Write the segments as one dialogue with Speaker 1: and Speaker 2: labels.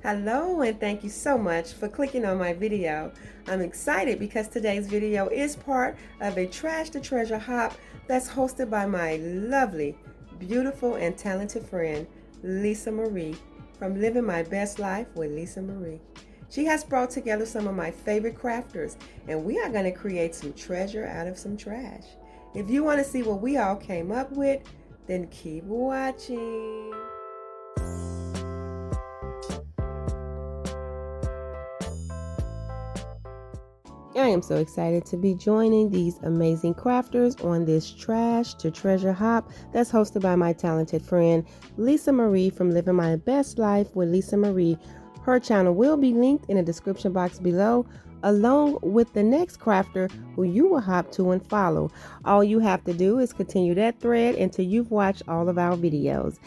Speaker 1: Hello and thank you so much for clicking on my video. I'm excited because today's video is part of a Trash to Treasure hop that's hosted by my lovely, beautiful, and talented friend, Lisa Marie, from Living My Best Life with Lisa Marie. She has brought together some of my favorite crafters, and we are going to create some treasure out of some trash. If you want to see what we all came up with, then keep watching. I am so excited to be joining these amazing crafters on this Trash to Treasure hop that's hosted by my talented friend Lisa Marie from Living My Best Life with Lisa Marie. Her channel will be linked in the description box below, along with the next crafter who you will hop to and follow. All you have to do is continue that thread until you've watched all of our videos.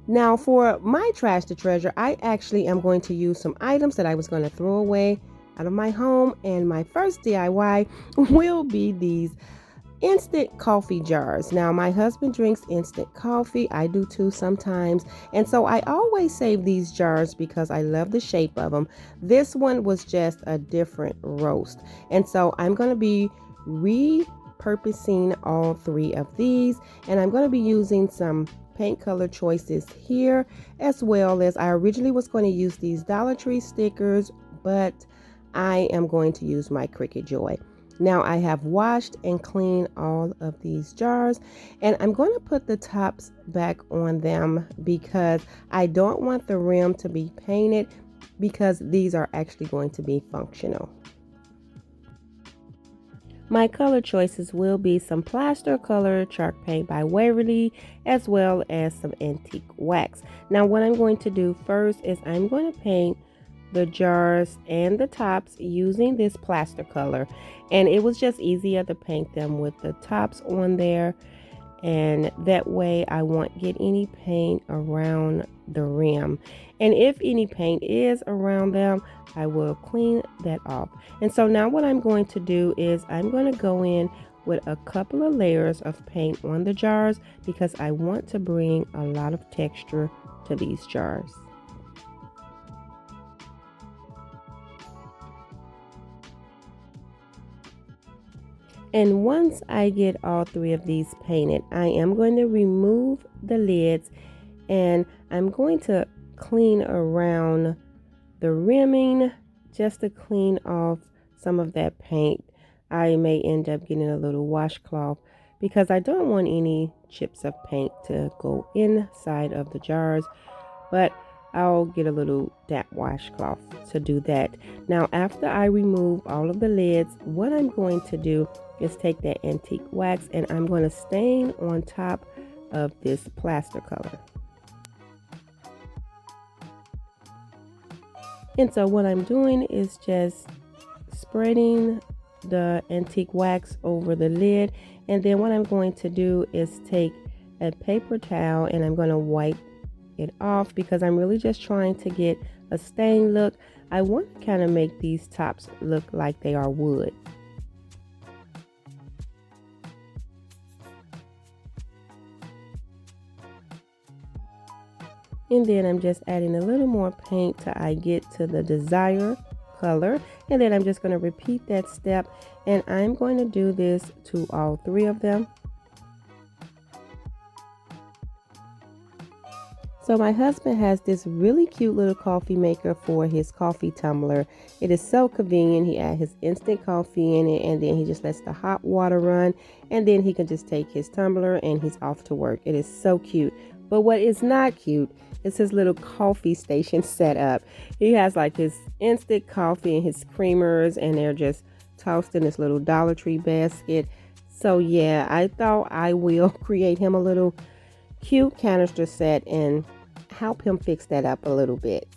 Speaker 1: Now for my Trash to Treasure, I actually am going to use some items that I was going to throw away out of my home, and my first DIY will be these instant coffee jars. Now my husband drinks instant coffee, I do too sometimes, and so I always save these jars because I love the shape of them. This one was just a different roast, and so I'm going to be repurposing all three of these, and I'm going to be using some paint color choices here, as well as I originally was going to use these Dollar Tree stickers, but I am going to use my Cricut Joy. Now I have washed and cleaned all of these jars, and I'm going to put the tops back on them because I don't want the rim to be painted, because these are actually going to be functional. My color choices will be some plaster color chalk paint by Waverly, as well as some antique wax. Now what I'm going to do first is I'm going to paint the jars and the tops using this plaster color, and it was just easier to paint them with the tops on there, and that way I won't get any paint around the rim, and if any paint is around them, I will clean that off. And so now what I'm going to do is I'm going to go in with a couple of layers of paint on the jars because I want to bring a lot of texture to these jars. And once I get all three of these painted, I am going to remove the lids, and I'm going to clean around the rimming just to clean off some of that paint. I may end up getting a little washcloth because I don't want any chips of paint to go inside of the jars, but I'll get a little damp washcloth to do that. Now after I remove all of the lids, what I'm going to do is take that antique wax and I'm going to stain on top of this plaster color. And so what I'm doing is just spreading the antique wax over the lid, and then what I'm going to do is take a paper towel and I'm going to wipe it off because I'm really just trying to get a stain look. I want to kind of make these tops look like they are wood. And then I'm just adding a little more paint till I get to the desired color, and then I'm just going to repeat that step, and I'm going to do this to all three of them. So my husband has this really cute little coffee maker for his coffee tumbler. It is so convenient. He adds his instant coffee in it, and then he just lets the hot water run, and then he can just take his tumbler and he's off to work. It is so cute. But what is not cute is his little coffee station set up. He has like his instant coffee and his creamers, and they're just tossed in this little Dollar Tree basket. So yeah, I thought I will create him a little cute canister set and help him fix that up a little bit.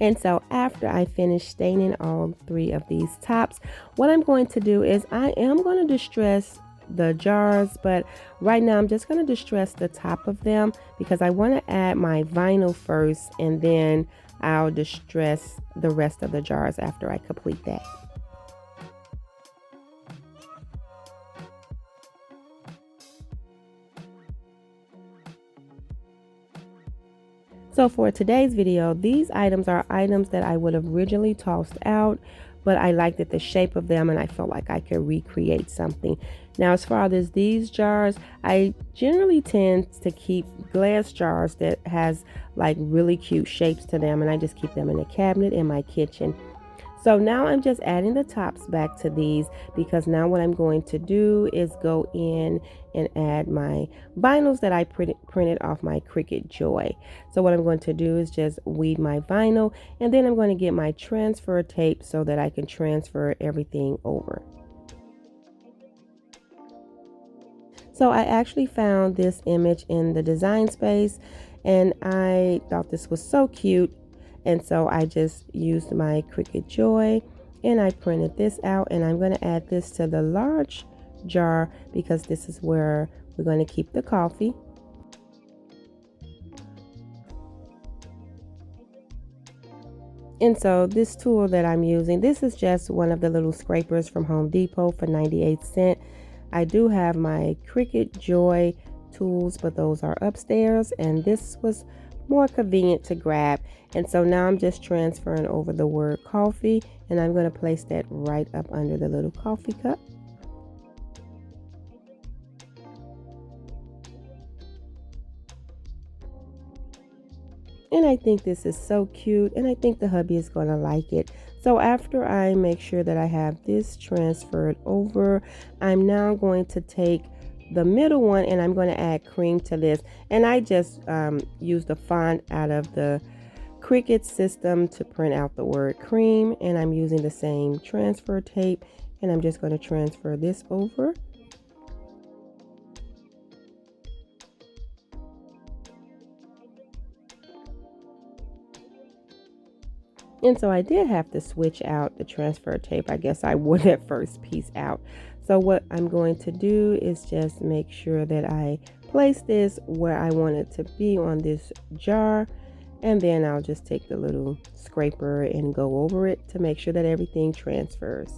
Speaker 1: And so after I finish staining all three of these tops, what I'm going to do is I am going to distress the jars, but right now I'm just going to distress the top of them because I want to add my vinyl first, and then I'll distress the rest of the jars after I complete that. So for today's video, these items are items that I would have originally tossed out, but I liked the shape of them and I felt like I could recreate something. Now, as far as these jars, I generally tend to keep glass jars that has like really cute shapes to them, and I just keep them in a cabinet in my kitchen. So now I'm just adding the tops back to these, because now what I'm going to do is go in and add my vinyls that I printed off my Cricut Joy. So what I'm going to do is just weed my vinyl, and then I'm going to get my transfer tape so that I can transfer everything over. So I actually found this image in the design space and I thought this was so cute. And so I just used my Cricut Joy and I printed this out, and I'm going to add this to the large jar because this is where we're going to keep the coffee. And so this tool that I'm using, this is just one of the little scrapers from Home Depot for 98 cents. I do have my Cricut Joy tools, but those are upstairs, and this was more convenient to grab. And so now I'm just transferring over the word coffee, and I'm going to place that right up under the little coffee cup. And I think this is so cute, and I think the hubby is going to like it. So after I make sure that I have this transferred over, I'm now going to take the middle one and I'm going to add cream to this. And I just used the font out of the Cricut system to print out the word cream, and I'm using the same transfer tape, and I'm just going to transfer this over. And so I did have to switch out the transfer tape. I guess I wore that first piece out. So what I'm going to do is just make sure that I place this where I want it to be on this jar. And then I'll just take the little scraper and go over it to make sure that everything transfers.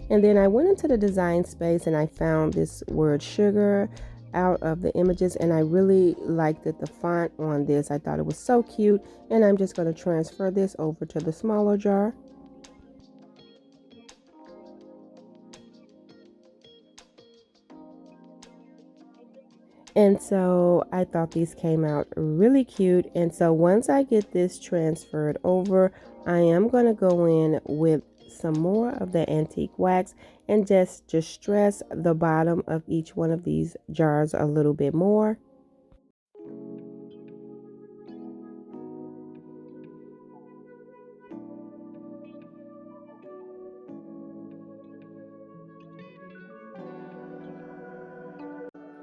Speaker 1: And then I went into the design space and I found this word sugar out of the images, and I really liked the font on this. I thought it was so cute, and I'm just going to transfer this over to the smaller jar. And so I thought these came out really cute. And so once I get this transferred over, I am going to go in with some more of the antique wax and just distress the bottom of each one of these jars a little bit more.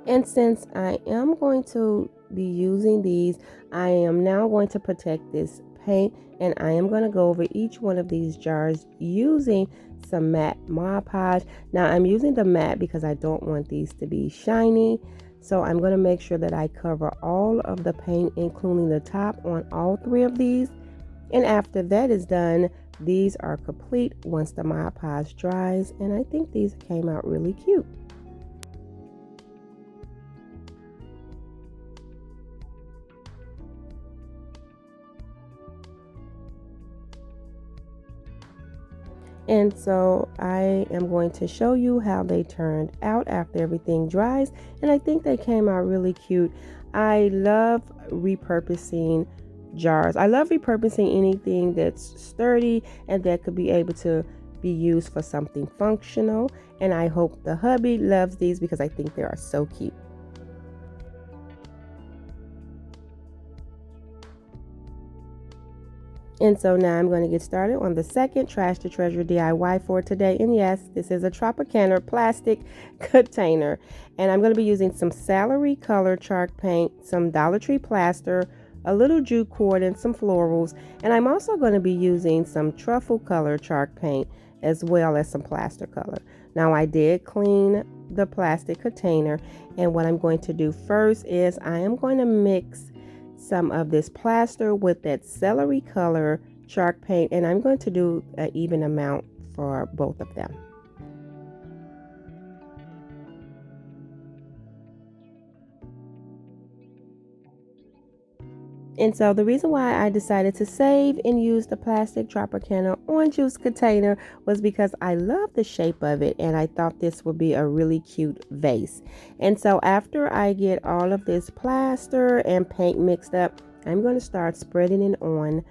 Speaker 1: And since I am going to be using these, I am now going to protect this paint, and I am going to go over each one of these jars using some matte Mod Podge. Now I'm using the matte because I don't want these to be shiny. So I'm going to make sure that I cover all of the paint, including the top, on all three of these. And after that is done, these are complete once the Mod Podge dries, and I think these came out really cute. And so I am going to show you how they turned out after everything dries, and I think they came out really cute. I love repurposing jars. I love repurposing anything that's sturdy and that could be able to be used for something functional, and I hope the hubby loves these because I think they are so cute. And so now I'm going to get started on the second Trash to Treasure DIY for today. And yes, this is a Tropicana plastic container. And I'm going to be using some celery color chalk paint, some Dollar Tree plaster, a little jute cord, and some florals. And I'm also going to be using some truffle color chalk paint as well as some plaster color. Now I did clean the plastic container. And what I'm going to do first is I am going to mix some of this plaster with that celery color chalk paint, and I'm going to do an even amount for both of them. And so the reason why I decided to save and use the plastic Tropicana orange juice container was because I love the shape of it and I thought this would be a really cute vase. And so after I get all of this plaster and paint mixed up, I'm going to start spreading it on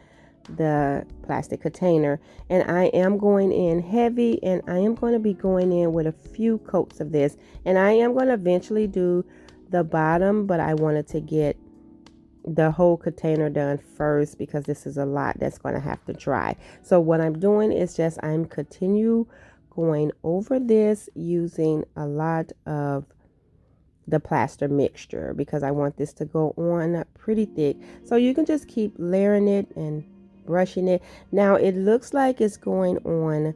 Speaker 1: the plastic container, and I am going in heavy, and I am going to be going in with a few coats of this, and I am going to eventually do the bottom, but I wanted to get the whole container done first because this is a lot that's going to have to dry. So what I'm doing is just I'm continue going over this using a lot of the plaster mixture because I want this to go on pretty thick. So you can just keep layering it and brushing it. Now it looks like it's going on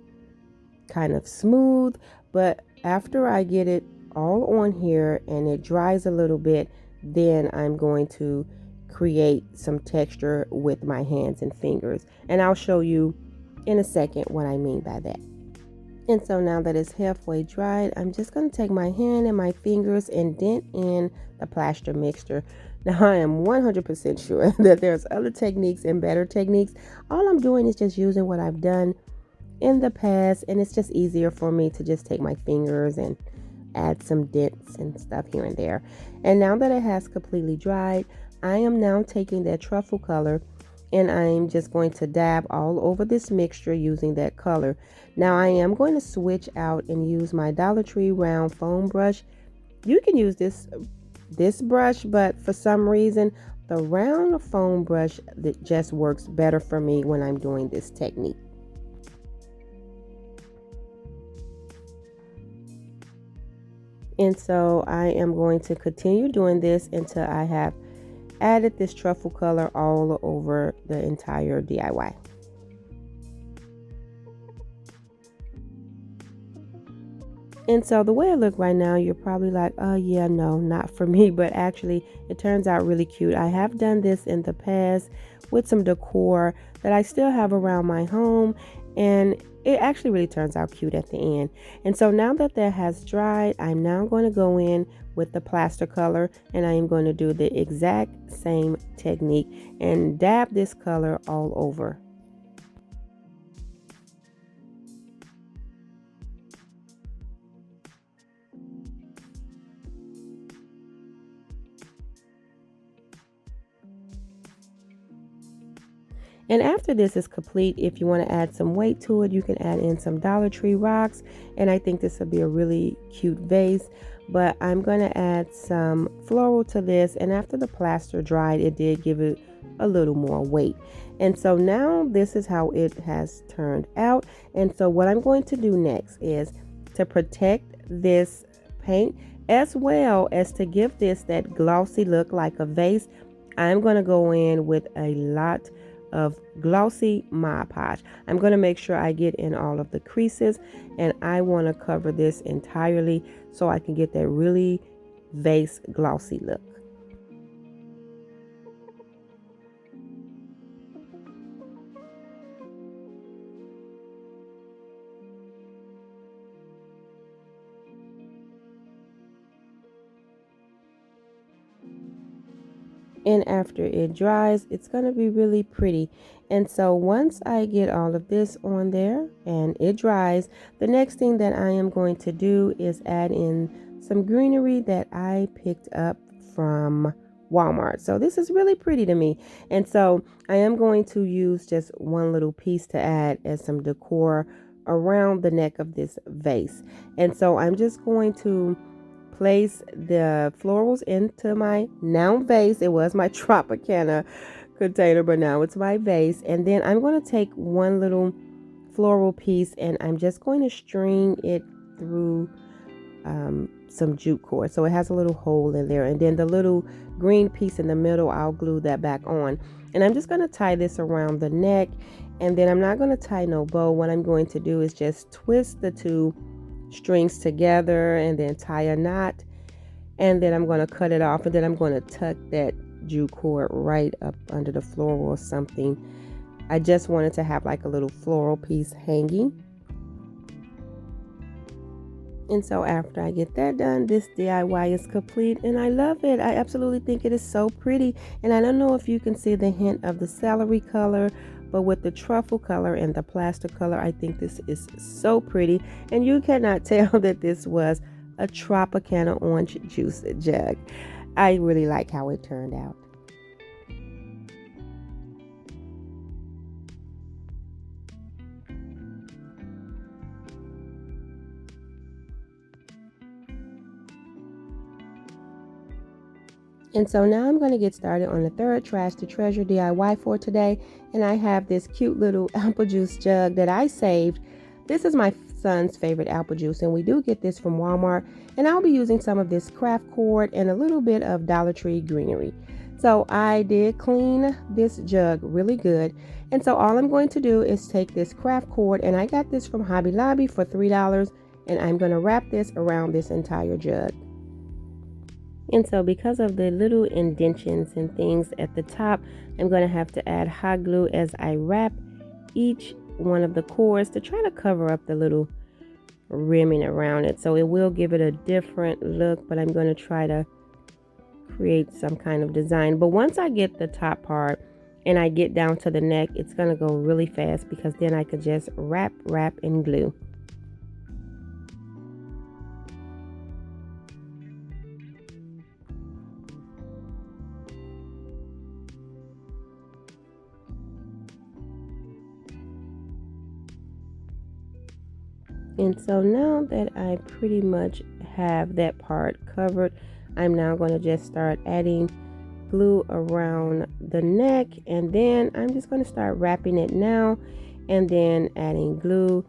Speaker 1: kind of smooth, but after I get it all on here and it dries a little bit, then I'm going to create some texture with my hands and fingers, and I'll show you in a second what I mean by that. And so now that it's halfway dried, I'm just going to take my hand and my fingers and dent in the plaster mixture. Now I am 100% sure that there's other techniques and better techniques. All I'm doing is just using what I've done in the past, and it's just easier for me to just take my fingers and add some dents and stuff here and there. And now that it has completely dried, I am now taking that truffle color and I'm just going to dab all over this mixture using that color. Now I am going to switch out and use my Dollar Tree round foam brush. You can use this brush, but for some reason the round foam brush that just works better for me when I'm doing this technique. And so I am going to continue doing this until I have added this truffle color all over the entire DIY. And so the way I look right now, you're probably like, oh yeah, no, not for me, but actually it turns out really cute. I have done this in the past with some decor that I still have around my home, and it actually really turns out cute at the end. And so now that has dried, I'm now going to go in with the plaster color, and I am going to do the exact same technique and dab this color all over. And after this is complete, if you want to add some weight to it, you can add in some Dollar Tree rocks. And I think this would be a really cute vase. But I'm going to add some floral to this. And after the plaster dried, it did give it a little more weight. And so now this is how it has turned out. And so what I'm going to do next is to protect this paint as well as to give this that glossy look like a vase. I'm going to go in with a lot of glossy Mod Podge. I'm going to make sure I get in all of the creases, and I want to cover this entirely so I can get that really vase glossy look. And after it dries, it's going to be really pretty. And so once I get all of this on there and it dries, the next thing that I am going to do is add in some greenery that I picked up from Walmart. So this is really pretty to me. And so I am going to use just one little piece to add as some decor around the neck of this vase. And so I'm just going to place the florals into my now vase. It was my Tropicana container, but now it's my vase. And then I'm going to take one little floral piece and I'm just going to string it through some jute cord, so it has a little hole in there. And then the little green piece in the middle, I'll glue that back on. And I'm just going to tie this around the neck. And then I'm not going to tie no bow. What I'm going to do is just twist the two strings together and then tie a knot, and then I'm going to cut it off, and then I'm going to tuck that jute cord right up under the floral or something. I just wanted to have like a little floral piece hanging. And so after I get that done, this DIY is complete and I love it. I absolutely think it is so pretty. And I don't know if you can see the hint of the celery color, but with the truffle color and the plaster color, I think this is so pretty. And you cannot tell that this was a Tropicana orange juice jug. I really like how it turned out. And so now I'm going to get started on the third trash to treasure DIY for today. And I have this cute little apple juice jug that I saved. This is my son's favorite apple juice, and we do get this from Walmart. And I'll be using some of this craft cord and a little bit of Dollar Tree greenery. So I did clean this jug really good. And so all I'm going to do is take this craft cord, and I got this from Hobby Lobby for $3. And I'm going to wrap this around this entire jug. And so because of the little indentions and things at the top, I'm going to have to add hot glue as I wrap each one of the cords to try to cover up the little rimming around it. So it will give it a different look, but I'm going to try to create some kind of design. But once I get the top part and I get down to the neck, it's going to go really fast because then I could just wrap, and glue. And so now that I pretty much have that part covered, I'm now going to just start adding glue around the neck, and then I'm just going to start wrapping it now, and then adding glue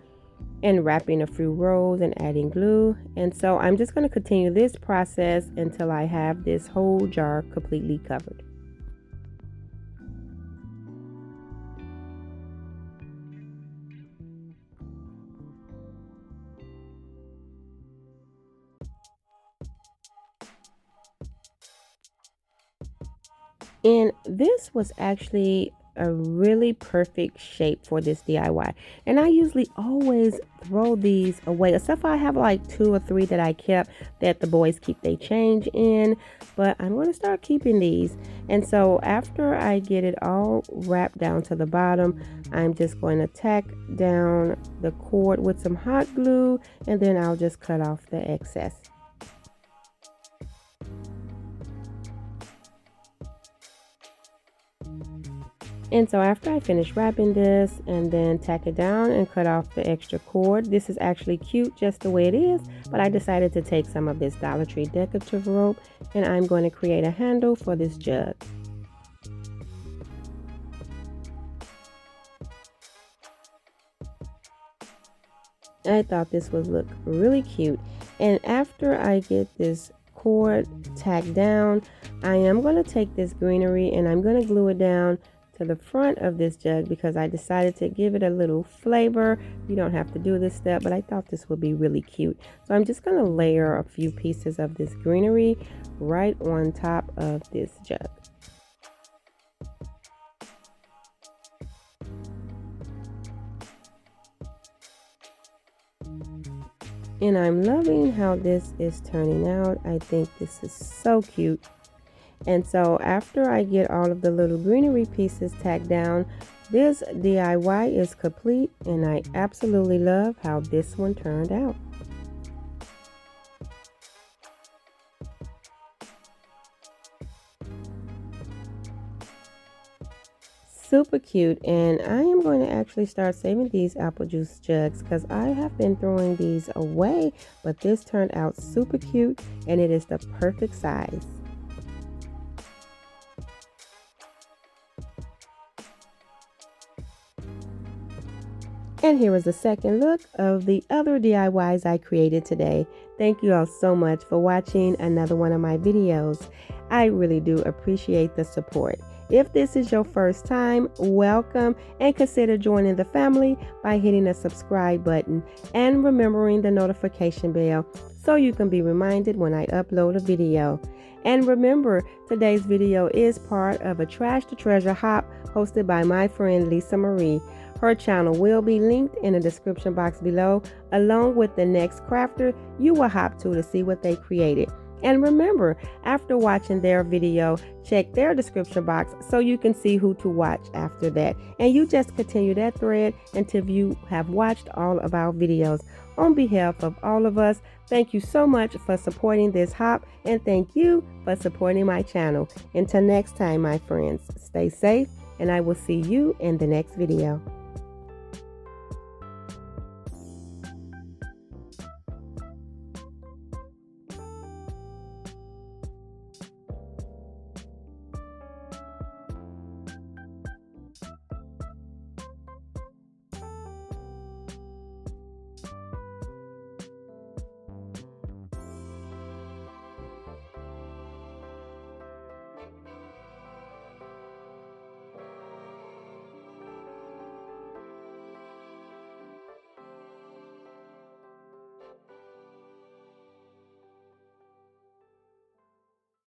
Speaker 1: and wrapping a few rows and adding glue. And so I'm just going to continue this process until I have this whole jar completely covered. And this was actually a really perfect shape for this DIY. And I usually always throw these away, except for I have like 2 or 3 that I kept that the boys keep they change in. But I'm going to start keeping these. And so after I get it all wrapped down to the bottom, I'm just going to tack down the cord with some hot glue, and then I'll just cut off the excess. And so after I finish wrapping this and then tack it down and cut off the extra cord, this is actually cute just the way it is, but I decided to take some of this Dollar Tree decorative rope and I'm going to create a handle for this jug. I thought this would look really cute. And after I get this cord tacked down, I am going to take this greenery and I'm going to glue it down to the front of this jug because I decided to give it a little flavor. You don't have to do this step, but I thought this would be really cute. So I'm just going to layer a few pieces of this greenery right on top of this jug. And I'm loving how this is turning out. I think this is so cute. And so after I get all of the little greenery pieces tacked down, this DIY is complete and I absolutely love how this one turned out. Super cute, and I am going to actually start saving these apple juice jugs because I have been throwing these away, but this turned out super cute and it is the perfect size. And here is a second look of the other DIYs I created today. Thank you all so much for watching another one of my videos. I really do appreciate the support. If this is your first time, welcome and consider joining the family by hitting the subscribe button and remembering the notification bell so you can be reminded when I upload a video. And remember, today's video is part of a Trash to Treasure hop hosted by my friend Lisa Marie. Her channel will be linked in the description box below, along with the next crafter you will hop to see what they created. And remember, after watching their video, check their description box so you can see who to watch after that. And you just continue that thread until you have watched all of our videos. On behalf of all of us, thank you so much for supporting this hop, and thank you for supporting my channel. Until next time, my friends, stay safe, and I will see you in the next video.